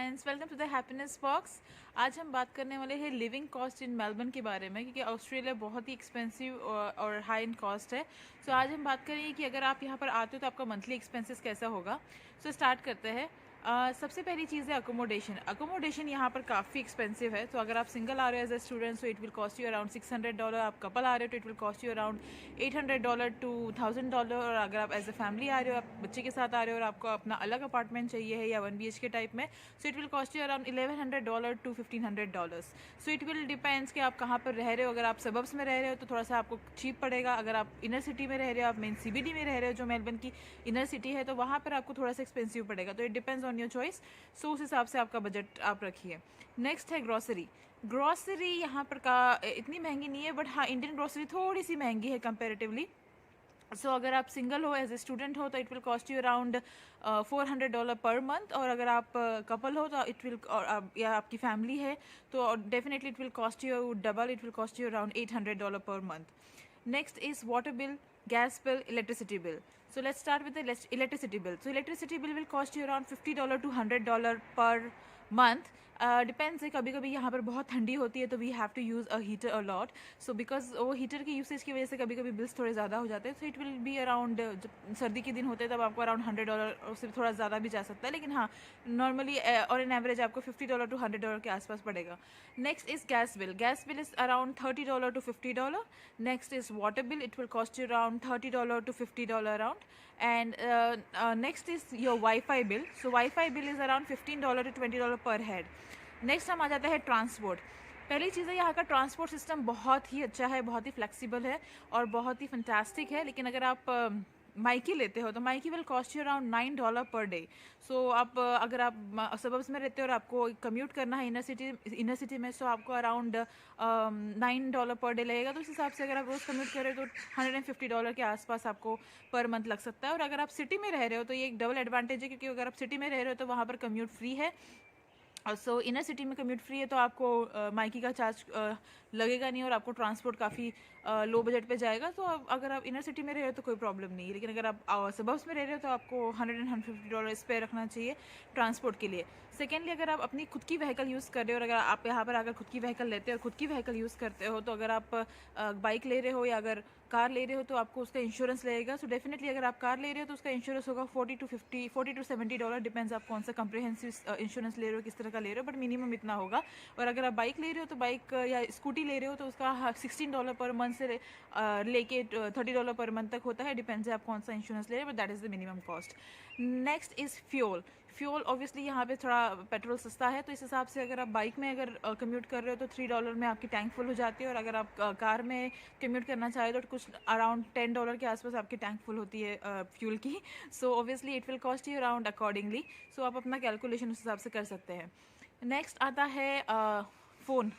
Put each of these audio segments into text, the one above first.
Friends, welcome to the Happiness Box. आज हम बात करने वाले हैं लिविंग कॉस्ट इन मेलबर्न के बारे में, क्योंकि ऑस्ट्रेलिया बहुत ही एक्सपेंसिव और हाई इन कॉस्ट है। सो आज हम बात करेंगे कि अगर आप यहाँ पर आते हो तो आपका मंथली एक्सपेंसेस कैसा होगा। सो स्टार्ट करते हैं। सबसे पहली चीज़ है अकोमोडेशन। अकोमोडेशन यहाँ पर काफ़ी एक्सपेंसिव है। तो अगर आप सिंगल आ रहे हो as a student so it will cost you around $600। आप कपल आ रहे हो तो it will cost you around $800 to $1000। और अगर आप एज ए फैमिली आ रहे हो, आप बच्चे के साथ आ रहे हो और आपको अपना अलग अपार्टमेंट चाहिए है या 1 BHK टाइप में, सो it will cost you around $1100 to $1500। So it will depends कि आप कहाँ पर रह रहे हो। अगर आप सबब्स में रह रहे हो तो थोड़ा सा आपको चीप पड़ेगा। अगर आप इनर सिटी में रह रहे हो, आप मेन CBD में रह रहे हो जो मेलबर्न की इनर सिटी है, तो वहाँ पर आपको थोड़ा सा एक्सपेंसिव पड़ेगा। तो it depends on your choice. So उस हिसाब से आपका बजट आप रखिए। नेक्स्ट है ग्रॉसरी। ग्रॉसरी यहाँ पर का इतनी महंगी नहीं है, बट हाँ इंडियन ग्रॉसरी थोड़ी सी महंगी है कंपेरेटिवली। सो अगर आप सिंगल हो एज ए स्टूडेंट हो तो it will cost you around $400 per month. और अगर आप कपल हो तो इट विल, और या आपकी फैमिली है तो definitely it will cost U double, it will cost you around $800 per month. Next is water bill, gas bill, electricity bill. So let's start with the electricity bill. So electricity bill will cost you around $50 to $100 per month. Depends है, कभी कभी यहाँ पर बहुत ठंडी होती है तो we have to use a heater a lot. So because वो हीटर के यूसेज की वजह से कभी कभी बिल्स थोड़े ज़्यादा हो जाते हैं। सो इट विल बी अराउंड, जब सर्दी के दिन होते हैं तब आपको अराउंड $100, उससे थोड़ा ज़्यादा भी जा सकता है, लेकिन हाँ नॉर्मली और इन एवरेज आपको $50 to $100 के आसपास पड़ेगा। Next is gas bill. Gas bill is around $30 to $50। Next is water bill, it will cost you around $30 to $50 around. And next is your wifi bill. So wifi bill is around $15 to $20 पर head. Next हम आ जाते हैं transport. पहली चीज़ है यहाँ का transport system बहुत ही अच्छा है, बहुत ही फ्लेक्सिबल है और बहुत ही फंटास्टिक है। लेकिन अगर आप माइकी लेते हो तो Mikey will cost you around $9 per day. सो आप अगर आप सबब्स में रहते हो और आपको कम्यूट करना है इनर सिटी में, सो आपको अराउंड $9 पर डे लगेगा। तो उस हिसाब से अगर आप रोज़ कम्यूट कर रहे हो तो $150 के आसपास आपको पर मंथ लग सकता है। और अगर आप सिटी में रह रहे हो तो ये एक डबल एडवांटेज है, क्योंकि अगर आप सिटी में रह रहे हो तो वहाँ पर कम्यूट फ्री है। सो इनर सिटी में कम्यूट फ्री है तो आपको माइकी का चार्ज लगेगा नहीं और आपको ट्रांसपोर्ट काफ़ी लो बजट पे जाएगा। तो अगर आप इनर सिटी में रह रहे हो तो कोई प्रॉब्लम नहीं है। लेकिन अगर आप सबब्स में रह रहे हो तो आपको $150 पे रखना चाहिए ट्रांसपोर्ट के लिए। सेकेंडली, अगर आप अपनी खुद की व्हीकल यूज़ कर रहे हो और अगर आप यहाँ पर अगर खुद की व्हीकल लेते हो और खुद की व्हीकल यूज़ करते हो, तो अगर आप बाइक ले रहे हो या अगर कार ले रहे हो तो आपको उसका इंश्योरेंस लगेगा। सो डेफिनेटली अगर आप कार ले रहे हो तो उसका इंश्योरेंस होगा $40 to $70, डिपेंड्स आप कौन सा कम्प्रिहेंसिव इंश्योरेंस ले रहे हो, किस तरह का ले रहे हो, बट मिनिमम इतना होगा। और अगर आप बाइक ले रहे हो तो बाइक या स्कूटी ले रहे हो तो उसका $16 पर मंथ से लेके $30 पर मंथ तक होता है, डिपेंड्स है आप कौन सा इंश्योरेंस ले रहे हो, but that is the minimum cost. Next is fuel. Fuel obviously यहाँ पे थोड़ा पेट्रोल सस्ता है, तो इस हिसाब से अगर आप बाइक में अगर कम्यूट कर रहे हो तो $3 में आपकी टैंक फुल हो जाती है। और अगर आप कार में कम्यूट करना चाहे तो कुछ अराउंड $10 के आसपास आपकी टैंक फुल होती है फ्यूल की। So obviously it will cost you around accordingly. So आप अपना कैलकुलेशन उस हिसाब से कर सकते हैं। नेक्स्ट आता है फ़ोन,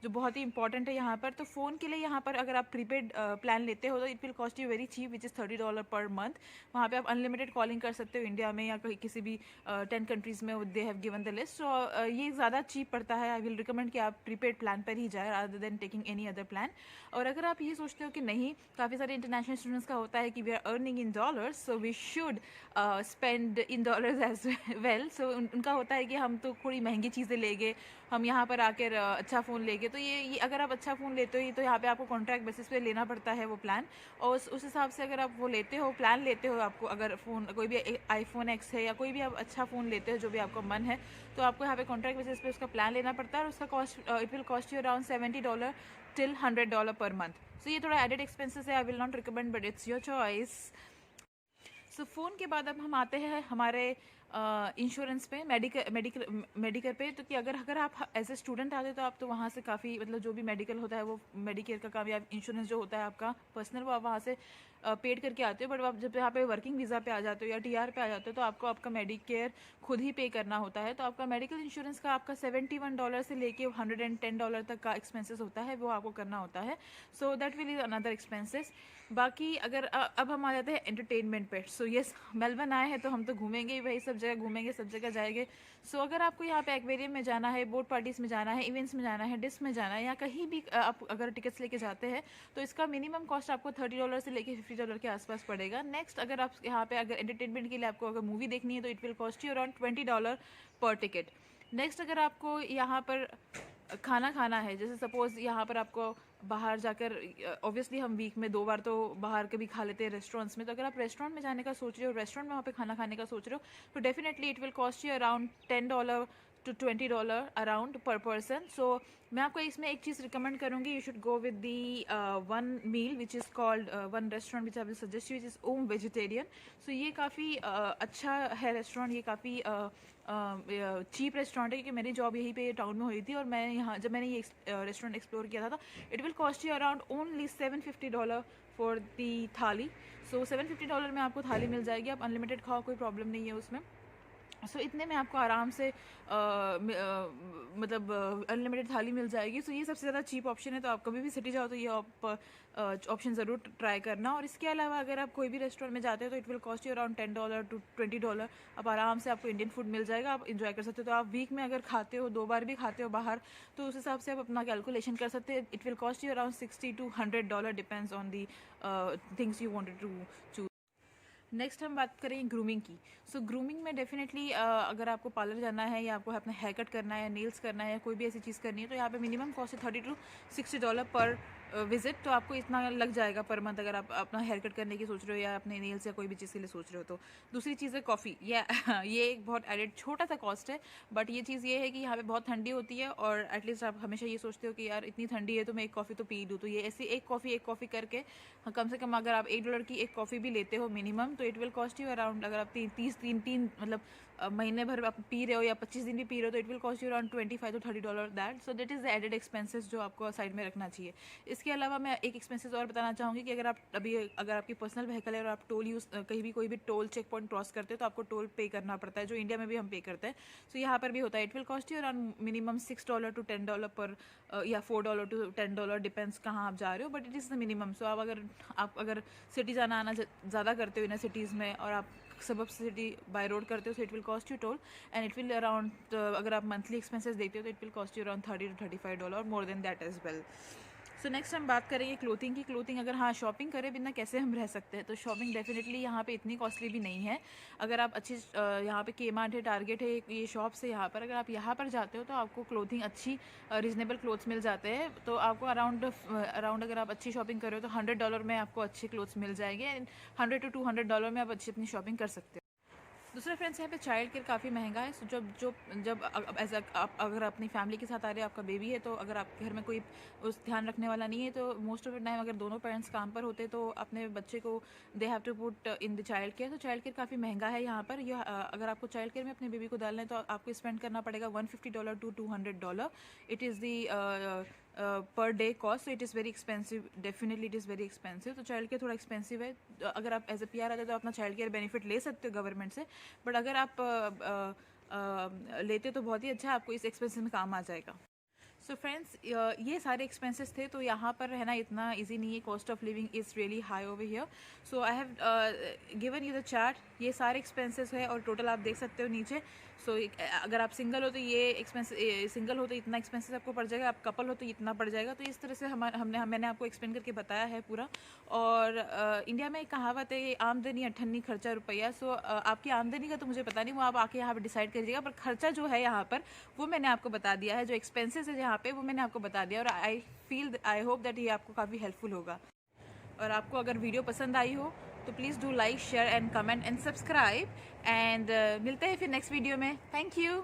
जो बहुत ही इंपॉर्टेंट है यहाँ पर। तो फ़ोन के लिए यहाँ पर अगर आप प्रीपेड प्लान लेते हो तो it will cost you very cheap, which is $30 per month. वहाँ पे आप अनलिमिटेड कॉलिंग कर सकते हो इंडिया में या किसी भी 10 कंट्रीज़ में they have given the list. तो ये ज़्यादा चीप पड़ता है। आई विल रिकमेंड कि आप प्रीपेड प्लान पर ही जाए rather than taking any other plan. और अगर आप ये सोचते हो कि नहीं, काफ़ी सारे इंटरनेशनल स्टूडेंट्स का होता है कि we are earning in dollars so we should spend in dollars as well. So उनका होता है कि हम तो थोड़ी महंगी चीज़ें लेंगे, हम यहाँ पर आकर अच्छा फ़ोन लेंगे। तो ये अगर आप अच्छा फ़ोन लेते हो तो यहाँ पे आपको कॉन्ट्रैक्ट बेसिस पे लेना पड़ता है वो प्लान। और उस हिसाब से अगर आप वो लेते हो, प्लान लेते हो, आपको अगर फ़ोन कोई भी iPhone X है या कोई भी आप अच्छा फ़ोन लेते हो जो भी आपका मन है, तो आपको यहाँ पे कॉन्ट्रैक्ट बेसिस पे उसका प्लान लेना पड़ता है। और उसका cost it will cost you around $70 till $100 per month. सो ये थोड़ा एडेड एक्सपेंसेस है, I will not recommend, but it's your choice. So phone के बाद अब हम आते हैं हमारे इंश्योरेंस पे, मेडिकल पे। तो कि अगर आप एज ए स्टूडेंट आते हो तो आप तो वहाँ से काफ़ी, मतलब जो भी मेडिकल होता है वो मेडिकेयर का काम या इंश्योरेंस जो होता है आपका पर्सनल, वो आप वहाँ से पेड करके आते हो। बट आप जब यहाँ पे वर्किंग वीज़ा पे आ जाते हो या TR पे आ जाते हो तो आपको आपका मेडिकेयर खुद ही पे करना होता है। तो आपका मेडिकल इंश्योरेंस का आपका $71 से लेके $110 तक का एक्सपेंसेस होता है, वो आपको करना होता है। So that will is another expenses. बाकी अगर अब हम आ जाते हैं एंटरटेनमेंट पे। सो येस, मेलबर्न आए हैं तो हम तो घूमेंगे ही, वही सब जगह घूमेंगे, सब जगह जाएंगे। सो अगर आपको यहाँ पे एक्वेरियम में जाना है, बोट पार्टीज़ में जाना है, इवेंट्स में जाना है, डिस्क में जाना है, या कहीं भी आप अगर टिकट्स लेके जाते हैं तो इसका मिनिमम कॉस्ट आपको $30 से लेके $50 के आसपास पड़ेगा। नेक्स्ट, अगर आप यहाँ पे अगर एंटरटेनमेंट के लिए आपको अगर मूवी देखनी है तो it will cost you around $20 पर टिकट। नेक्स्ट अगर आपको यहाँ पर खाना खाना है, जैसे सपोज़ यहाँ पर आपको बाहर जाकर, ऑब्वियसली हम वीक में 2 बार तो बाहर कभी खा लेते हैं रेस्टोरेंट्स में, तो अगर आप रेस्टोरेंट में जाने का सोच रहे हो, रेस्टोरेंट में वहाँ पे खाना खाने का सोच रहे हो, तो definitely it will cost you around $10 to $20 around पर पर्सन. सो मैं आपको इसमें एक चीज़ रिकमेंड करूँगी, you should go with the one meal which is called one restaurant which I will suggest you, which is Om vegetarian. So ये काफ़ी अच्छा है रेस्टोरेंट, ये काफ़ी चीप रेस्टोरेंट है, क्योंकि मेरी जॉब यहीं पे टाउन में हुई थी और मैं यहाँ जब मैंने ये रेस्टोरेंट एक्सप्लोर किया था, it will cost you around only $750 for the थाली. सो $750 में आपको थाली मिल जाएगी, आप अनलिमिटेड खाओ, कोई प्रॉब्लम नहीं है उसमें. सो इतने में आपको आराम से मतलब अनलिमिटेड थाली मिल जाएगी. सो ये सबसे ज़्यादा चीप ऑप्शन है, तो आप कभी भी सिटी जाओ तो ये आप ऑप्शन ज़रूर ट्राई करना. और इसके अलावा अगर आप कोई भी रेस्टोरेंट में जाते हो तो it will cost you around $10 to $20. आप आराम से आपको इंडियन फूड मिल जाएगा, आप इंजॉय कर सकते हो. तो आप वीक में अगर खाते हो, 2 बार भी खाते हो बाहर, तो उस हिसाब से आप अपना कैलकुलेशन कर सकते हैं. It will cost you around $60 to $100, depends on the things you wanted to choose. Next हम बात करेंगे ग्रूमिंग की. सो ग्रूमिंग में डेफिनेटली अगर आपको पार्लर जाना है या आपको अपना हेयर कट करना है या नेल्स करना है या कोई भी ऐसी चीज़ करनी है, तो यहाँ पे मिनिमम कॉस्ट है $30 to $60 पर विजिट. तो आपको इतना लग जाएगा पर मंथ अगर आप अपना हेयर कट करने की सोच रहे हो या अपने नेल्स या कोई भी चीज़ के लिए सोच रहे हो. तो दूसरी चीज़ है कॉफ़ी. ये एक बहुत एडेड छोटा सा कॉस्ट है, बट ये चीज़ ये है कि यहाँ पे बहुत ठंडी होती है और एटलीस्ट आप हमेशा ये सोचते हो कि यार इतनी ठंडी है तो मैं एक कॉफ़ी तो पी लूँ. तो ये ऐसी एक कॉफ़ी करके कम से कम अगर आप $8 की एक कॉफ़ी भी लेते हो मिनिमम, तो it will cost you around, अगर आप 3 मतलब महीने भर आप पी रहे हो या 25 दिन भी पी रहे हो, तो it will cost you around $25 to $30 that. So that is the added expenses जो आपको साइड में रखना चाहिए. इसके अलावा मैं एक एक्सपेंसेस और बताना चाहूँगी कि अगर आपकी पर्सनल व्हीकल है और आप टोल यूज़ कहीं भी कोई भी टोल चेक पॉइंट क्रॉस करते हो, तो आपको टोल पे करना पड़ता है, जो इंडिया में भी हम पे करते हैं. सो यहाँ पर भी होता है. It will cost you around minimum $6 to $10 पर या $4 to $10, डिपेंड्स कहाँ आप जा रहे हो, but it is the minimum. So आप अगर सिटी जाना आना ज़्यादा करते हो इन सिटीज़ में और आप सबब सिटी बाय रोड करते हो, so it will cost you toll and it will around, अगर आप मंथली एक्सपेंसेस देखते हो तो it will cost you around $30 to $35 more than that as well. So next हम बात करेंगे क्लोथिंग की. क्लोथिंग अगर हाँ शॉपिंग करें बिना कैसे हम रह सकते हैं, तो शॉपिंग डेफिनेटली यहाँ पे इतनी कॉस्टली भी नहीं है. अगर आप अच्छी यहाँ पे Kmart है, टारगेट है, ये शॉप्स है यहाँ पर, अगर आप यहाँ पर जाते हो तो आपको क्लोथिंग अच्छी रीजनेबल क्लोथ्स मिल जाते हैं. तो आपको अराउंड अगर आप अच्छी शॉपिंग कर रहे हो तो $100 में आपको अच्छे क्लोथ्स मिल जाएंगे एंड $100 to $200 में आप अच्छी अपनी शॉपिंग कर सकते हो. दूसरे फ्रेंड्स, यहाँ पे चाइल्ड केयर काफ़ी महंगा है. सो जब आप अगर अपनी फैमिली के साथ आ रहे हो, आपका बेबी है, तो अगर आपके घर में कोई उस ध्यान रखने वाला नहीं है, तो मोस्ट ऑफ द टाइम अगर दोनों पेरेंट्स काम पर होते तो अपने बच्चे को they have to put in the child care. तो चाइल्ड केयर काफ़ी महंगा है यहाँ पर. अगर आपको चाइल्ड केयर में अपने बेबी को डालना है तो आपको स्पेंड करना पड़ेगा $150 to $200. It is the per day cost. So it is very expensive, definitely it is very expensive. तो चाइल्ड केयर थोड़ा एक्सपेंसिव है. अगर आप एज ए PR आते हो तो अपना चाइल्ड केयर बेनिफिट ले सकते हो गवर्नमेंट से, बट अगर आप लेते तो बहुत ही अच्छा, आपको इस एक्सपेंसेस में काम आ जाएगा. सो फ्रेंड्स, ये सारे एक्सपेंसेस थे. तो यहाँ पर रहना इतना इजी नहीं है. Cost of living is really high over here. So I have given you the chart. ये सारे एक्सपेंसेस है और टोटल आप देख सकते हो नीचे. सो अगर आप सिंगल हो तो सिंगल हो तो इतना एक्सपेंसेस आपको पड़ जाएगा, आप कपल हो तो इतना पड़ जाएगा. तो इस तरह से मैंने आपको एक्सप्लेन करके बताया है पूरा. और इंडिया में एक कहावत है, आमदनी अठन्नी खर्चा रुपया. सो आपकी आमदनी का तो मुझे पता नहीं, वो आप आके यहाँ पर डिसाइड करिएगा, पर खर्चा जो है यहाँ पर वो मैंने आपको बता दिया है. जो एक्सपेंसेस है यहाँ पे वो मैंने आपको बता दिया. और आई होप दैट ये आपको काफ़ी हेल्पफुल होगा. और आपको अगर वीडियो पसंद आई हो तो please do like, share and comment and subscribe. And मिलते हैं फिर नेक्स्ट वीडियो में. Thank you.